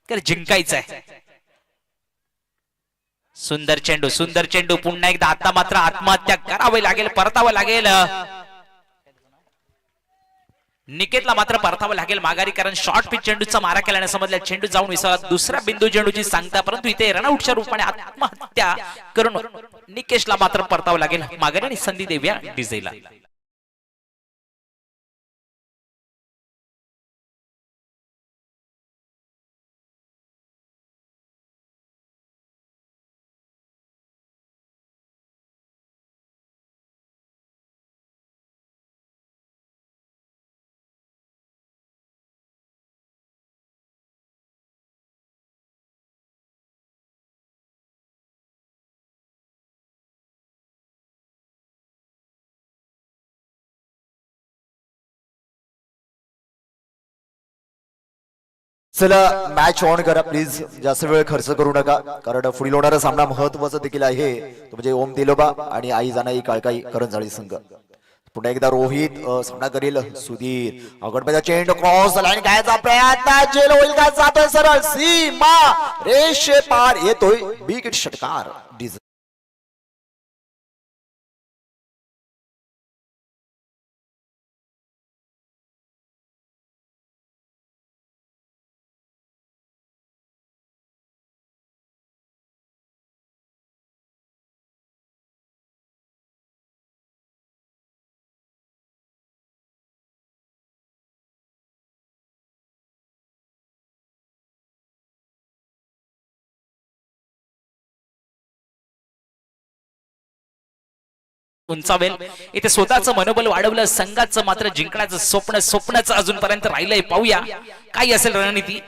तर जिंकायचं आहे. सुंदर चेंडू, सुंदर चेंडू. पुन्हा एकदा आता मात्र आत्महत्या करावी लागेल, परतावं लागेल. निकेतला मात्र परतावं लागेल माघारी, कारण शॉर्ट पिच चेंडूचा मारा केल्याने समजल्या चेंडू जाऊन विसावला. दुसऱ्या बिंदू चेंडूची सांगता, परंतु इथे रनआउटच्या रूपाने आत्महत्या करून निकेशला मात्र परतावं लागेल माघारी आणि संधी देऊया डीजेला. चला मॅच ऑन करा प्लीज, जास्त वेळ खर्च करू नका, कारण पुढील होणारा सामना महत्वाचा देखील आहे, तो म्हणजे ओम दिलोबा आणि आई जानाई काळकाई करंजाळी संघ. पुन्हा एकदा रोहित सामना करेल. सुधीर अगडपेचा चेंडू क्रॉस लाईन घ्यायचा प्रयत्न, जेल होईल का, जातोय सरळ सीमा रेषे पार, येतोय बिग षटकार. उंचावेल इथे स्वतःचं मनोबल वाढवलं, संघाचं मात्र जिंकण्याचं स्वप्नच अजूनपर्यंत राहिलंय. पाहूया काय असेल रणनीती.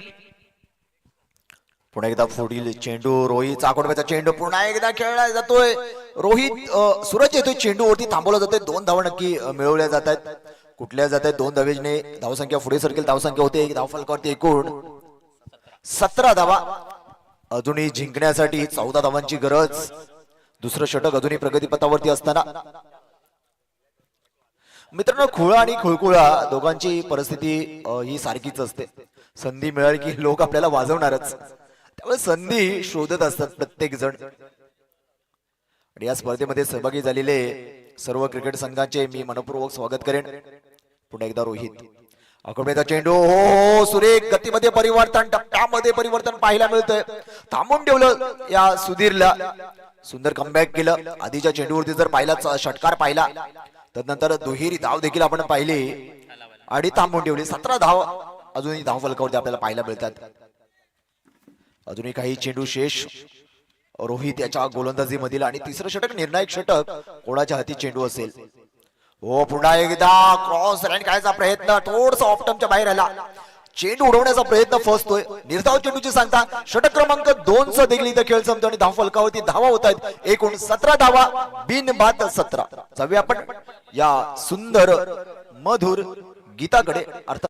पुन्हा एकदा पुढील चेंडू रोहित चाकोडव्याचा चेंडू पुन्हा एकदा खेळला जातोय. रोहित सूरज येतोय, चेंडूवरती थांबवला जातोय. 2 धावा नक्की मिळवल्या जात आहेत. कुठल्या जात आहेत 2 धावेने धावसंख्या पुढे सरकेल. धावसंख्या होते एक धावफलकावरती एकूण 17 धावा. अजूनही जिंकण्यासाठी 14 धावांची गरज. दुसरं षटक अजूनही प्रगतीपथावरती असताना मित्रांनो, खुळा आणि खुळखुळा दोघांची परिस्थिती ही सारखीच असते. संधी मिळाली की लोक आपल्याला वाजवणारच, त्यामुळे संधी शोधत असतात प्रत्येक जण. आणि या स्पर्धेमध्ये सहभागी झालेले सर्व क्रिकेट संघांचे मी मनपूर्वक स्वागत करेन. पुन्हा एकदा रोहित अकोबेचा चेंडू, हो सुरेख गतीमध्ये परिवर्तन, टप्प्यामध्ये परिवर्तन पाहायला मिळतंय. थांबून ठेवलं या सुधीरला, सुंदर कमबॅक केलं. आधीच्या चेंडूवरती जर पाहिला षटकार पाहिला, तदनंतर दुहेरी धाव देखील आपण पाहिली आणि थांबून ठेवली. 17 धाव अजूनही धाव फलकावरती आपल्याला पाहायला मिळतात. अजूनही काही चेंडू शेष रोहित याच्या गोलंदाजी मधील, आणि तिसरं षटक निर्णायक षटक कोणाच्या हाती चेंडू असेल. हो पुन्हा एकदा क्रॉस लाईन काढायचा प्रयत्न, थोडस ऑफ टर्मच्या बाहेर आला. चेंडू उडवण्याचा प्रयत्न फसतोय. निर्धाव चेंडूची सांगता षटक क्रमांक 2 चा देखील इथं खेळ संपतो आणि धाव फलकावरती धावा होत आहेत. एकूण 17 धावा बिनबाद 17. जाऊया आपण या सुंदर मधुर गीताकडे. अर्थात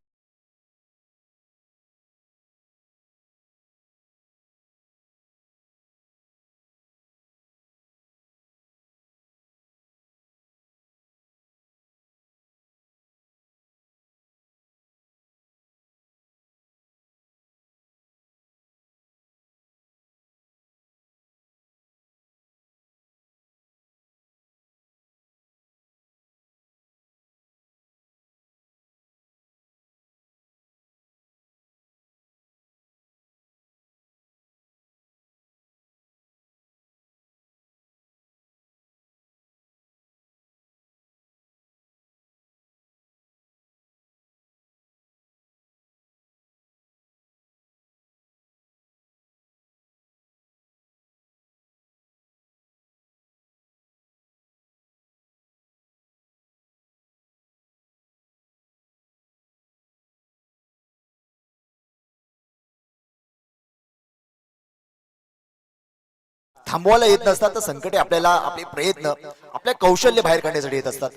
थांबवायला येत नसतात तर संकटे आपल्याला आपले प्रयत्न आपल्या कौशल्य बाहेर काढण्यासाठी येत असतात.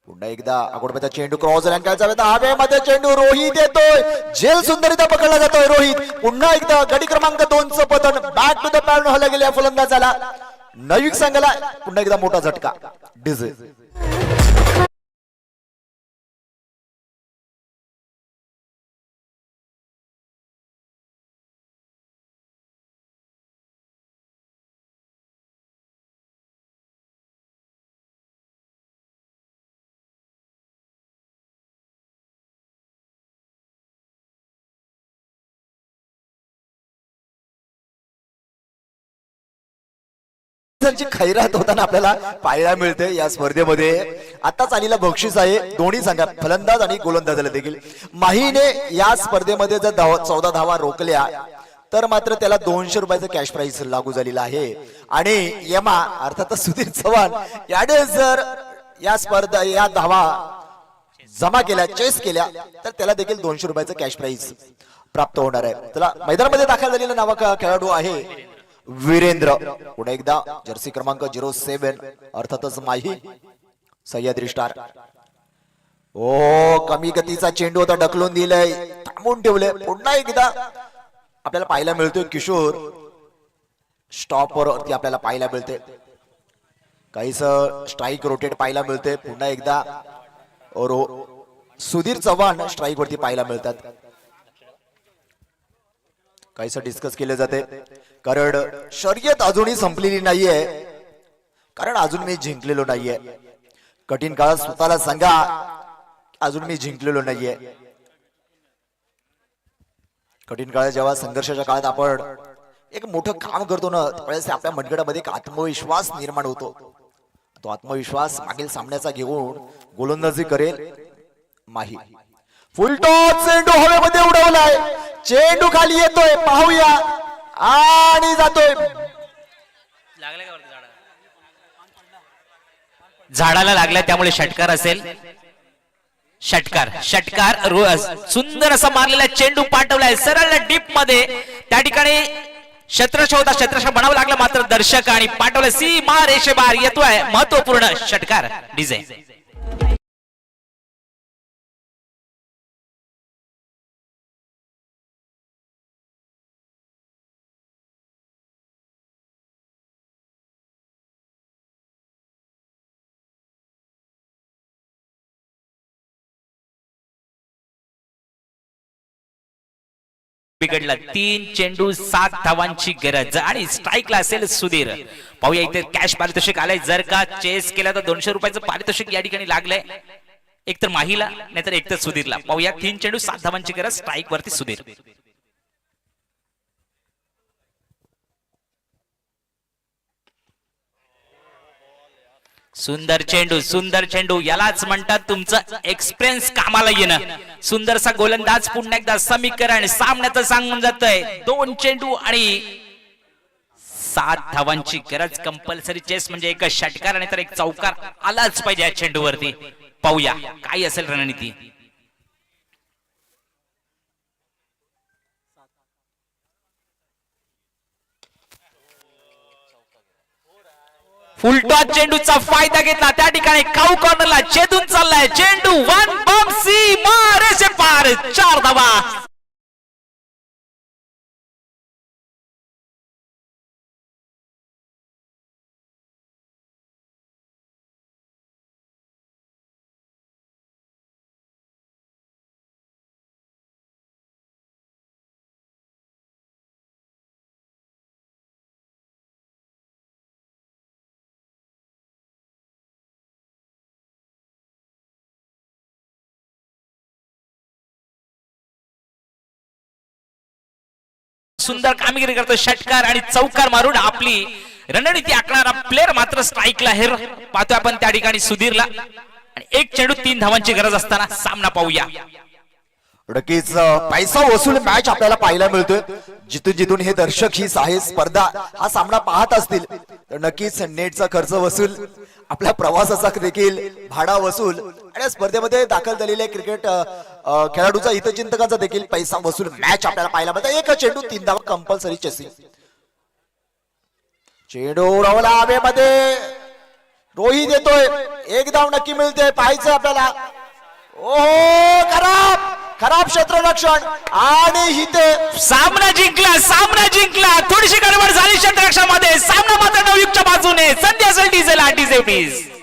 पुन्हा एकदा अगोडपचा चेंडू क्रॉस रँकायचा हवेमध्ये चेंडू रोहित येतोय. झेल सुंदररित्या पकडला जातोय रोहित. पुन्हा एकदा गडी क्रमांक 2 चं पतन बॅक टू द पॅड हल्ला गेल्या फलंदाजाला. नवीक संघाला पुन्हा एकदा मोठा झटका. डिझे खैरात होताना आपल्याला पाहायला मिळते या स्पर्धेमध्ये. आताच आलेला बक्षीस आहे दोन्ही संघा फलंदाज आणि गोलंदाजाला देखील. माहीने या स्पर्धेमध्ये जर 14 धावा रोखल्या तर मात्र त्याला 200 रुपयाचं कॅश प्राइज लागू झालेला आहे. आणि यमा अर्थात सुधीर चव्हाण याने जर या स्पर्धा या धावा जमा केल्या, चेस केल्या, तर त्याला देखील 200 रुपयाचं कॅश प्राइज प्राप्त होणार आहे. त्याला मैदानामध्ये दाखल झालेला नावा खेळाडू आहे वीरेंद्र. पुन्हा एकदा जर्सी क्रमांक 07 अर्थातच माही सह्याद्री स्टार. ओ कमी गतीचा चेंडू होता, ढकलून दिलंय, थांबून ठेवलंय. पुन्हा एकदा आपल्याला पाहायला मिळतोय किशोर स्टॉप वरती आपल्याला पाहायला मिळते. काहीस स्ट्राईक रोटेट पाहायला मिळते. पुन्हा एकदा सुधीर चव्हाण स्ट्राईक वरती पाहायला मिळतात. काहीस डिस्कस केले जाते, कारण शर्यत अजूनही संपलेली नाहीये, कारण अजून मी जिंकलेलो नाहीये. कठीण काळात स्वतःला सांगा अजून मी जिंकलेलो नाहीये. कठीण काळात जेव्हा संघर्षाच्या काळात आपण एक मोठं काम करतो ना, त्यावेळेस आपल्या मनगटामध्ये एक आत्मविश्वास निर्माण होतो. तो आत्मविश्वास मागील सामन्याचा घेऊन गोलंदाजी करेल माही. फुलटॉस चेंडू हवेमध्ये उडवलाय, चेंडू खाली येतोय, पाहूया आणि जातोय. लागले का वरती झाडाला? झाडाला लागलाय त्यामुळे षटकार असेल. षटकार सुंदर असा मारलेला चेंडू पाठवलाय सरळ डीप मध्ये. त्या ठिकाणी शत्रशः होता, शत्रशः बनावं लागला मात्र दर्शक आणि पाठवलं सीमा रेषेबार. येतोय महत्वपूर्ण षटकार. डीजे बिघडला. 3 चेंडू 7 धावांची गरज आणि स्ट्राईकला असेल सुधीर. पाहूया इथे कॅश पारितोषिक आलंय. जर का चेस केला तर 200 रुपयाचं पारितोषिक या ठिकाणी लागलंय. एक तर माहीला नाहीतर एक तर सुधीरला. पाहूया 3 चेंडू 7 धावांची गरज. स्ट्राईक वरती सुधीर. सुंदर चेंडू यालाच म्हणतात तुमचं एक्सपिरियन्स कामाला येणं. सुंदरसा गोलंदाज पुन्हा एकदा समीकरण सामन्याचं सांगून जातोय. 2 चेंडू आणि 7 धावांची गरज. कंपल्सरी चेस म्हणजे एक षटकार आणि तर एक चौकार आलाच पाहिजे या चेंडूवरती. पाहूया काय असेल रणनीती. फुलटॉस चेंडूचा फायदा घेतला. त्या ठिकाणी काऊ कॉर्नरला छेदून चाललाय चेंडू. 1 बम सी मारेचे पार. 4 धावा. सुंदर कामगिरी करतो. षटकार आणि चौकार मारून आपली रणनीती आखणारा प्लेअर मात्र स्ट्राईकला हेर. पाहतोय आपण त्या ठिकाणी सुधीरला. आणि 1 चेंडू 3 धावांची गरज असताना सामना पाहूया. नक्कीच पैसा वसूल मॅच आपल्याला पाहायला मिळतोय. जिथून हे दर्शक ही स्पर्धा हा सामना पाहत असतील तर नक्कीच नेटचा खर्च वसूल, आपल्या प्रवासाचा देखील भाडा वसूल आणि या स्पर्धेमध्ये दाखल झालेल्या क्रिकेट खेळाडूचा हितचिंतकांचा देखील पैसा वसूल मॅच आपल्याला पाहायला मिळतं. 1 चेंडू 3 धावा कंपल्सरी चेसिंग. चेंडू उडवला हवेमध्ये, रोहित येतोय. 1 धाव नक्की मिळते, पाहायचं आपल्याला. ओहो खराब क्षेत्ररक्षण आणि इथे सामना जिंकला. थोडीशी गडबड झाली क्षेत्ररक्षणामध्ये. सामना मात्र नवयुगच्या बाजूने. संधी असेल डीजेला. DJ please.